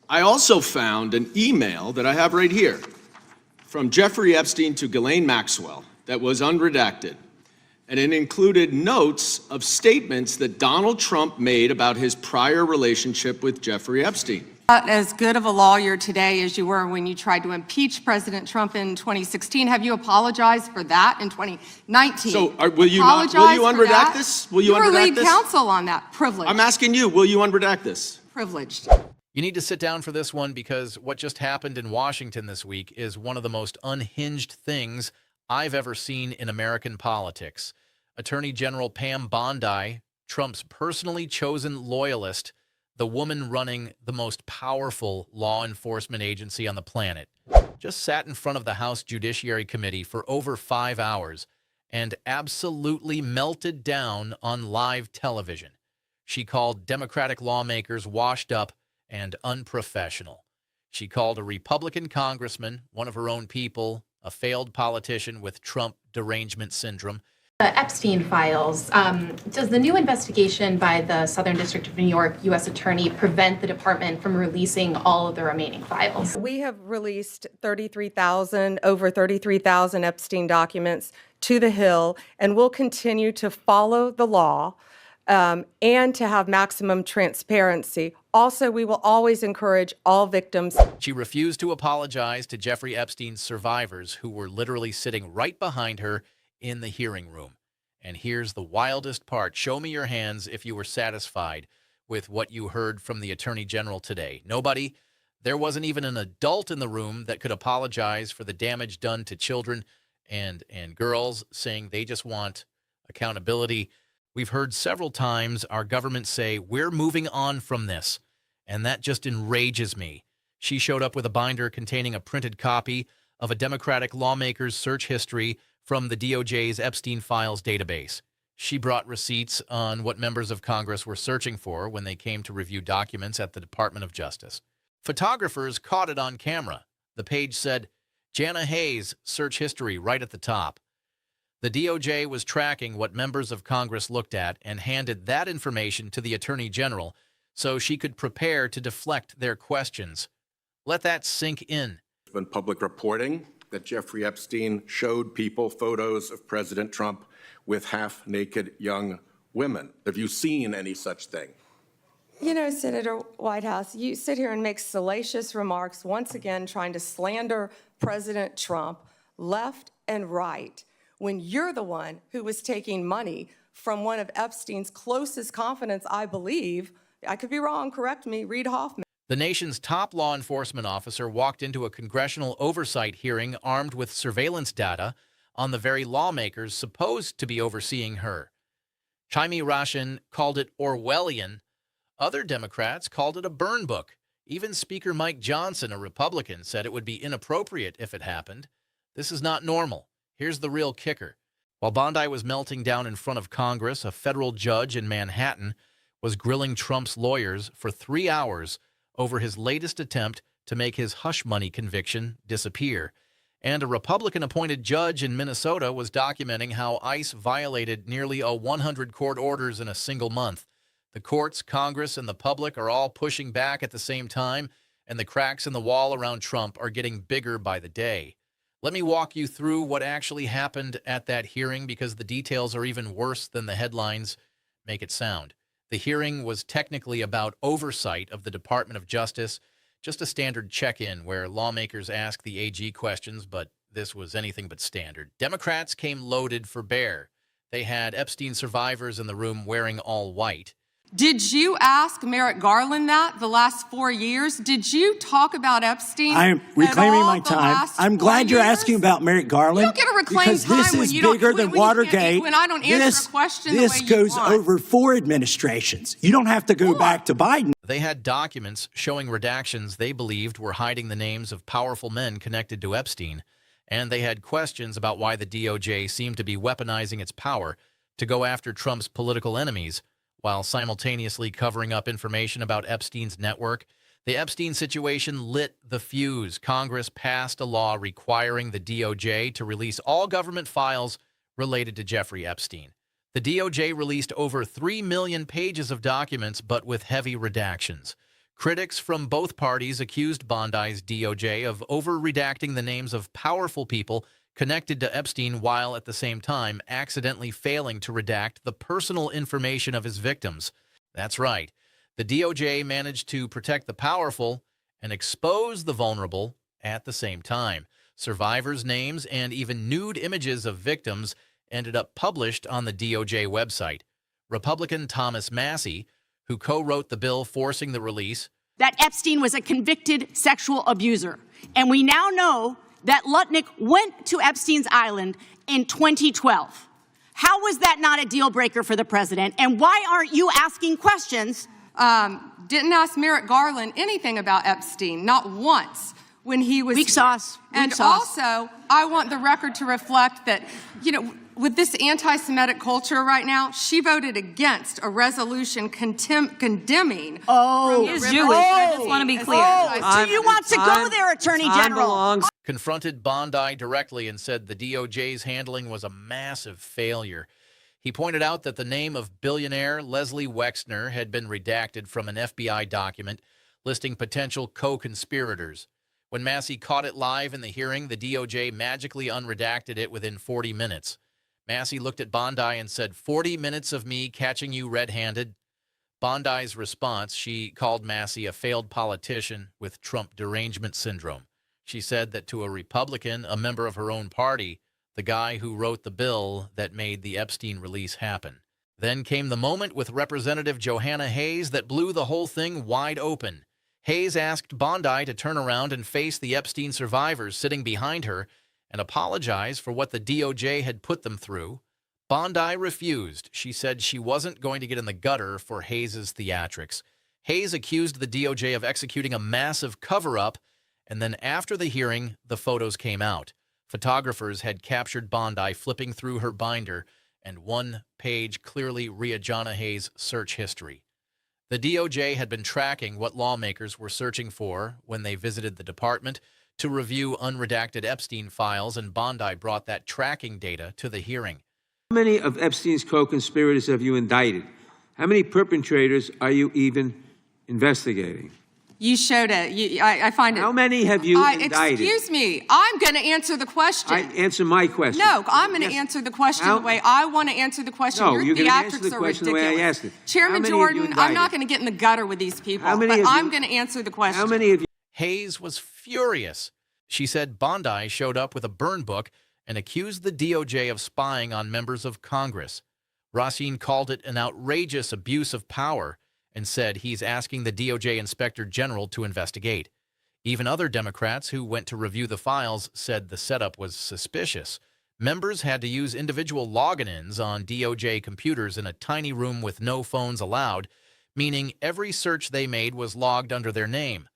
I also found an email that I have right here from Jeffrey Epstein to Ghislaine Maxwell that was unredacted. And it included notes of statements that Donald Trump made about his prior relationship with Jeffrey Epstein. Not as good of a lawyer today as you were when you tried to impeach President Trump in 2016. Have you apologized for that in 2019? So will you unredact this? Will you were unredact lead this? counsel on that. Privileged. I'm asking you, will you unredact this? Privileged. You need to sit down for this one because what just happened in Washington this week is one of the most unhinged things I've ever seen in American politics. Attorney General Pam Bondi, Trump's personally chosen loyalist, the woman running the most powerful law enforcement agency on the planet, just sat in front of the House Judiciary Committee for over 5 hours and absolutely melted down on live television. She called Democratic lawmakers washed up and unprofessional. She called a Republican congressman, one of her own people, a failed politician with Trump derangement syndrome. The Epstein files, does the new investigation by the Southern District of New York U.S. Attorney prevent the department from releasing all of the remaining files? We have released over 33,000 Epstein documents to the Hill, and we'll continue to follow the law and to have maximum transparency. Also, we will always encourage all victims. She refused to apologize to Jeffrey Epstein's survivors who were literally sitting right behind her in the hearing room. And here's the wildest part. Show me your hands if you were satisfied with what you heard from the Attorney General today. Nobody. There wasn't even an adult in the room that could apologize for the damage done to children and girls, saying they just want accountability. We've heard several times our government say, we're moving on from this. And that just enrages me. She showed up with a binder containing a printed copy of a Democratic lawmaker's search history from the DOJ's Epstein files database. She brought receipts on what members of Congress were searching for when they came to review documents at the Department of Justice. Photographers caught it on camera. The page said, Jana Hayes, search history, right at the top. The DOJ was tracking what members of Congress looked at and handed that information to the Attorney General so she could prepare to deflect their questions. Let that sink in. Been public reporting that Jeffrey Epstein showed people photos of President Trump with half-naked young women. Have you seen any such thing? You know, Senator Whitehouse, you sit here and make salacious remarks, once again trying to slander President Trump left and right, when you're the one who was taking money from one of Epstein's closest confidants, I believe. I could be wrong, correct me, Reid Hoffman. The nation's top law enforcement officer walked into a congressional oversight hearing armed with surveillance data on the very lawmakers supposed to be overseeing her. Chaimi Rashin called it Orwellian. Other Democrats called it a burn book. Even Speaker Mike Johnson, a Republican, said it would be inappropriate if it happened. This is not normal. Here's the real kicker. While Bondi was melting down in front of Congress, a federal judge in Manhattan was grilling Trump's lawyers for 3 hours over his latest attempt to make his hush money conviction disappear. And a Republican-appointed judge in Minnesota was documenting how ICE violated nearly 100 court orders in a single month. The courts, Congress, and the public are all pushing back at the same time, and the cracks in the wall around Trump are getting bigger by the day. Let me walk you through what actually happened at that hearing, because the details are even worse than the headlines make it sound. The hearing was technically about oversight of the Department of Justice, just a standard check-in where lawmakers ask the AG questions, but this was anything but standard. Democrats came loaded for bear. They had Epstein survivors in the room wearing all white. Did you ask Merrick Garland that the last 4 years? Did you talk about Epstein? I am reclaiming my time. I'm glad you're asking about Merrick Garland. You don't get to reclaim time this is bigger than Watergate. When I don't answer a question the way you want. This goes over 4 administrations. You don't have to go back to Biden. They had documents showing redactions they believed were hiding the names of powerful men connected to Epstein, and they had questions about why the DOJ seemed to be weaponizing its power to go after Trump's political enemies, while simultaneously covering up information about Epstein's network. The Epstein situation lit the fuse. Congress passed a law requiring the DOJ to release all government files related to Jeffrey Epstein. The DOJ released over 3 million pages of documents, but with heavy redactions. Critics from both parties accused Bondi's DOJ of over-redacting the names of powerful people connected to Epstein while at the same time accidentally failing to redact the personal information of his victims. That's right. The DOJ managed to protect the powerful and expose the vulnerable at the same time. Survivors' names and even nude images of victims ended up published on the DOJ website. Republican Thomas Massie, who co-wrote the bill forcing the release, that Epstein was a convicted sexual abuser. And we now know that Lutnick went to Epstein's Island in 2012. How was that not a deal breaker for the president? And why aren't you asking questions? Didn't ask Merrick Garland anything about Epstein, not once when he was Weak sauce. And also, I want the record to reflect that, with this anti-Semitic culture right now, she voted against a resolution condemning. Oh, from is the Jewish. river I Epstein just want to be as clear. anti-Semitic. Do you want to go there, Attorney General? confronted Bondi directly and said the DOJ's handling was a massive failure. He pointed out that the name of billionaire Leslie Wexner had been redacted from an FBI document listing potential co-conspirators. When Massie caught it live in the hearing, the DOJ magically unredacted it within 40 minutes. Massie looked at Bondi and said, 40 minutes of me catching you red-handed? Bondi's response, she called Massie a failed politician with Trump derangement syndrome. She said that to a Republican, a member of her own party, the guy who wrote the bill that made the Epstein release happen. Then came the moment with Representative Johanna Hayes that blew the whole thing wide open. Hayes asked Bondi to turn around and face the Epstein survivors sitting behind her and apologize for what the DOJ had put them through. Bondi refused. She said she wasn't going to get in the gutter for Hayes' theatrics. Hayes accused the DOJ of executing a massive cover-up, and then after the hearing, the photos came out. Photographers had captured Bondi flipping through her binder, and one page clearly read Jonna Hayes' search history. The DOJ had been tracking what lawmakers were searching for when they visited the department to review unredacted Epstein files, and Bondi brought that tracking data to the hearing. How many of Epstein's co-conspirators have you indicted? How many perpetrators are you even investigating? You showed it. I find it. How many have you indicted? Excuse me. I'm going to answer the question. Answer my question. No, I'm going to answer the question the way I want to answer the question. No, Your you're going to answer theatrics the are question the ridiculous. way I asked it. Chairman How many have you Jordan, I'm not indicted? going to get in the gutter with these people, How many but have you- I'm going to answer the question. How many of you? Hayes was furious. She said Bondi showed up with a burn book and accused the DOJ of spying on members of Congress. Racine called it an outrageous abuse of power and said he's asking the DOJ Inspector General to investigate. Even other Democrats who went to review the files said the setup was suspicious. Members had to use individual login-ins on DOJ computers in a tiny room with no phones allowed, meaning every search they made was logged under their name.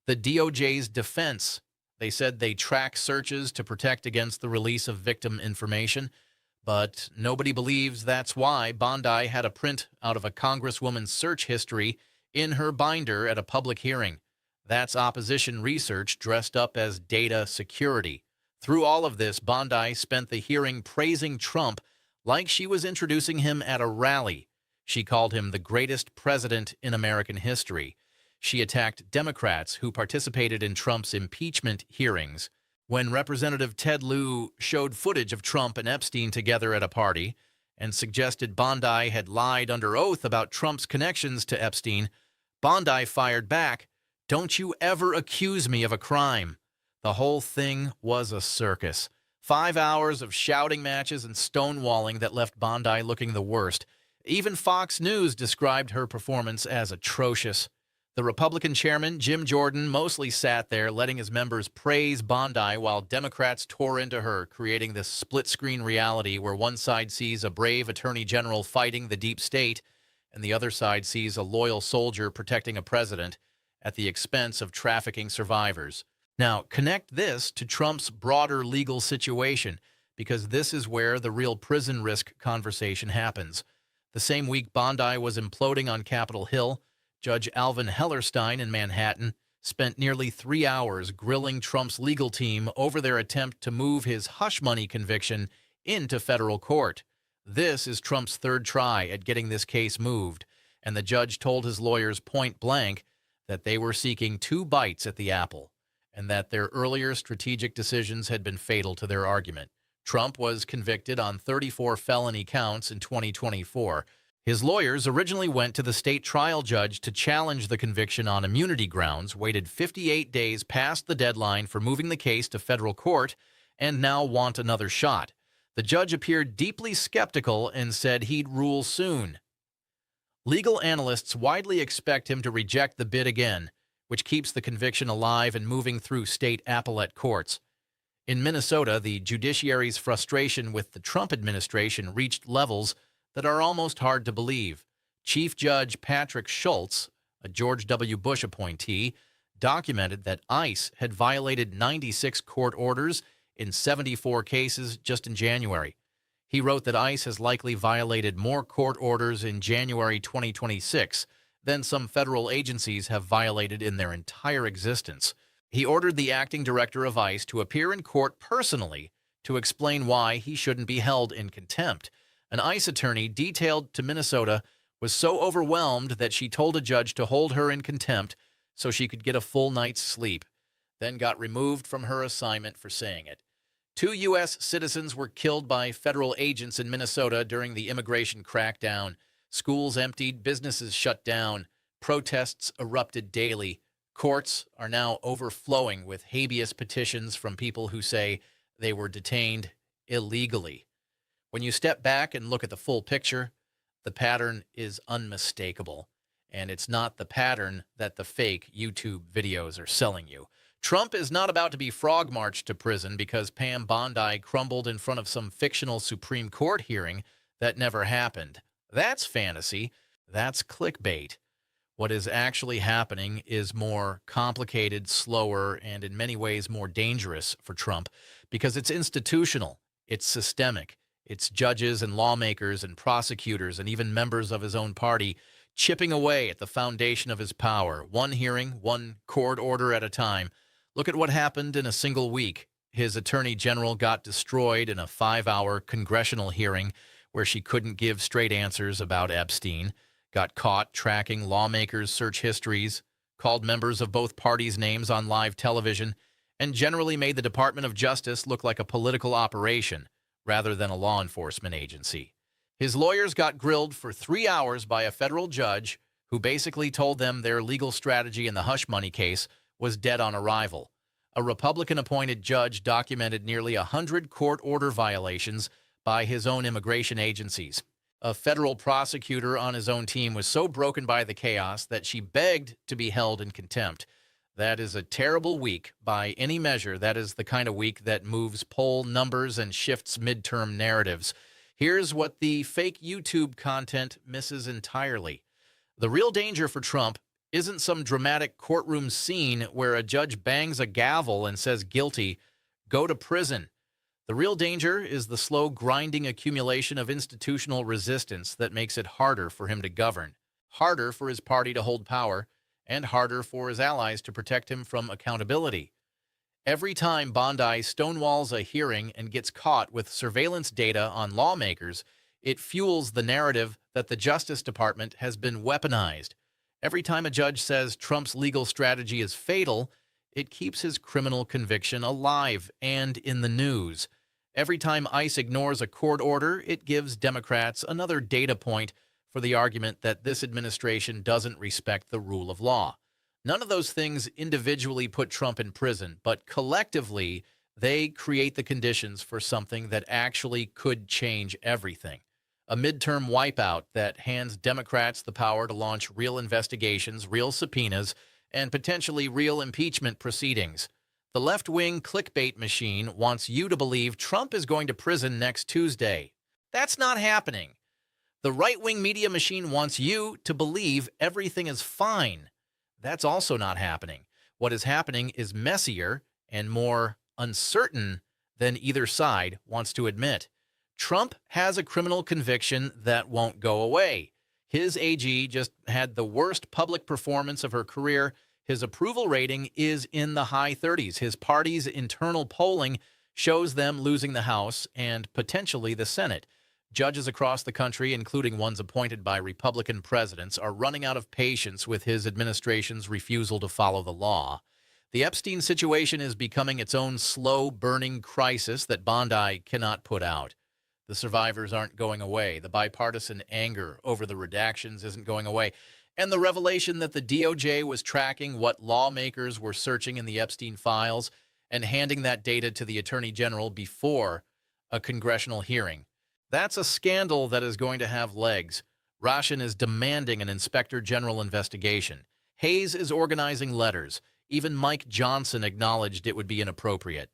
The DOJ's defense, they said they track searches to protect against the release of victim information, but nobody believes that's why Bondi had a print out of a congresswoman's search history in her binder at a public hearing. That's opposition research dressed up as data security. Through all of this, Bondi spent the hearing praising Trump like she was introducing him at a rally. She called him the greatest president in American history. She attacked Democrats who participated in Trump's impeachment hearings. When Representative Ted Lieu showed footage of Trump and Epstein together at a party and suggested Bondi had lied under oath about Trump's connections to Epstein, Bondi fired back, "Don't you ever accuse me of a crime." The whole thing was a circus. 5 hours of shouting matches and stonewalling that left Bondi looking the worst. Even Fox News described her performance as atrocious. The Republican chairman, Jim Jordan, mostly sat there letting his members praise Bondi while Democrats tore into her, creating this split-screen reality where one side sees a brave attorney general fighting the deep state and the other side sees a loyal soldier protecting a president at the expense of trafficking survivors. Now, connect this to Trump's broader legal situation, because this is where the real prison risk conversation happens. The same week Bondi was imploding on Capitol Hill, Judge Alvin Hellerstein in Manhattan spent nearly 3 hours grilling Trump's legal team over their attempt to move his hush money conviction into federal court. This is Trump's third try at getting this case moved, and the judge told his lawyers point blank that they were seeking 2 bites at the apple, and that their earlier strategic decisions had been fatal to their argument. Trump was convicted on 34 felony counts in 2024. His lawyers originally went to the state trial judge to challenge the conviction on immunity grounds, waited 58 days past the deadline for moving the case to federal court, and now want another shot. The judge appeared deeply skeptical and said he'd rule soon. Legal analysts widely expect him to reject the bid again, which keeps the conviction alive and moving through state appellate courts. In Minnesota, the judiciary's frustration with the Trump administration reached levels that are almost hard to believe. Chief Judge Patrick Schultz, a George W. Bush appointee, documented that ICE had violated 96 court orders in 74 cases just in January. He wrote that ICE has likely violated more court orders in January 2026 than some federal agencies have violated in their entire existence. He ordered the acting director of ICE to appear in court personally to explain why he shouldn't be held in contempt. An ICE attorney detailed to Minnesota was so overwhelmed that she told a judge to hold her in contempt so she could get a full night's sleep, then got removed from her assignment for saying it. 2 U.S. citizens were killed by federal agents in Minnesota during the immigration crackdown. Schools emptied, businesses shut down, protests erupted daily. Courts are now overflowing with habeas petitions from people who say they were detained illegally. When you step back and look at the full picture, the pattern is unmistakable, and it's not the pattern that the fake YouTube videos are selling you. Trump is not about to be frog-marched to prison because Pam Bondi crumbled in front of some fictional Supreme Court hearing that never happened. That's fantasy. That's clickbait. What is actually happening is more complicated, slower, and in many ways more dangerous for Trump because it's institutional, it's systemic. It's judges and lawmakers and prosecutors and even members of his own party chipping away at the foundation of his power, one hearing, one court order at a time. Look at what happened in a single week. His attorney general got destroyed in a 5-hour congressional hearing where she couldn't give straight answers about Epstein, got caught tracking lawmakers' search histories, called members of both parties' names on live television, and generally made the Department of Justice look like a political operation rather than a law enforcement agency. His lawyers got grilled for 3 hours by a federal judge who basically told them their legal strategy in the hush money case was dead on arrival. A Republican-appointed judge documented nearly 100 court order violations by his own immigration agencies. A federal prosecutor on his own team was so broken by the chaos that she begged to be held in contempt. That is a terrible week by any measure. That is the kind of week that moves poll numbers and shifts midterm narratives. Here's what the fake YouTube content misses entirely. The real danger for Trump isn't some dramatic courtroom scene where a judge bangs a gavel and says guilty, go to prison. The real danger is the slow grinding accumulation of institutional resistance that makes it harder for him to govern, harder for his party to hold power, and harder for his allies to protect him from accountability. Every time Bondi stonewalls a hearing and gets caught with surveillance data on lawmakers, it fuels the narrative that the Justice Department has been weaponized. Every time a judge says Trump's legal strategy is fatal, it keeps his criminal conviction alive and in the news. Every time ICE ignores a court order, it gives Democrats another data point for the argument that this administration doesn't respect the rule of law. None of those things individually put Trump in prison, but collectively, they create the conditions for something that actually could change everything. A midterm wipeout that hands Democrats the power to launch real investigations, real subpoenas, and potentially real impeachment proceedings. The left-wing clickbait machine wants you to believe Trump is going to prison next Tuesday. That's not happening. The right-wing media machine wants you to believe everything is fine. That's also not happening. What is happening is messier and more uncertain than either side wants to admit. Trump has a criminal conviction that won't go away. His AG just had the worst public performance of her career. His approval rating is in the high 30s. His party's internal polling shows them losing the House and potentially the Senate. Judges across the country, including ones appointed by Republican presidents, are running out of patience with his administration's refusal to follow the law. The Epstein situation is becoming its own slow-burning crisis that Bondi cannot put out. The survivors aren't going away. The bipartisan anger over the redactions isn't going away. And the revelation that the DOJ was tracking what lawmakers were searching in the Epstein files and handing that data to the Attorney General before a congressional hearing. That's a scandal that is going to have legs. Rashin is demanding an inspector general investigation. Hayes is organizing letters. Even Mike Johnson acknowledged it would be inappropriate.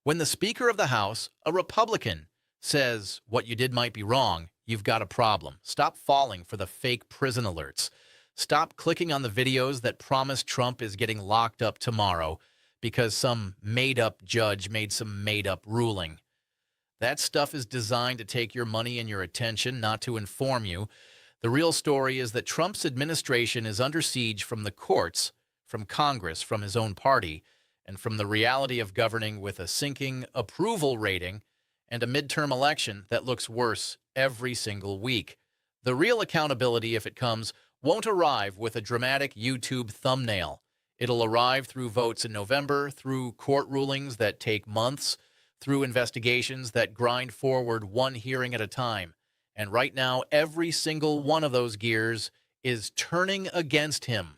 When the Speaker of the House, a Republican, says what you did might be wrong, you've got a problem. Stop falling for the fake prison alerts. Stop clicking on the videos that promise Trump is getting locked up tomorrow because some made-up judge made some made-up ruling. That stuff is designed to take your money and your attention, not to inform you. The real story is that Trump's administration is under siege from the courts, from Congress, from his own party, and from the reality of governing with a sinking approval rating and a midterm election that looks worse every single week. The real accountability, if it comes, won't arrive with a dramatic YouTube thumbnail. It'll arrive through votes in November, through court rulings that take months, through investigations that grind forward one hearing at a time. And right now, every single one of those gears is turning against him.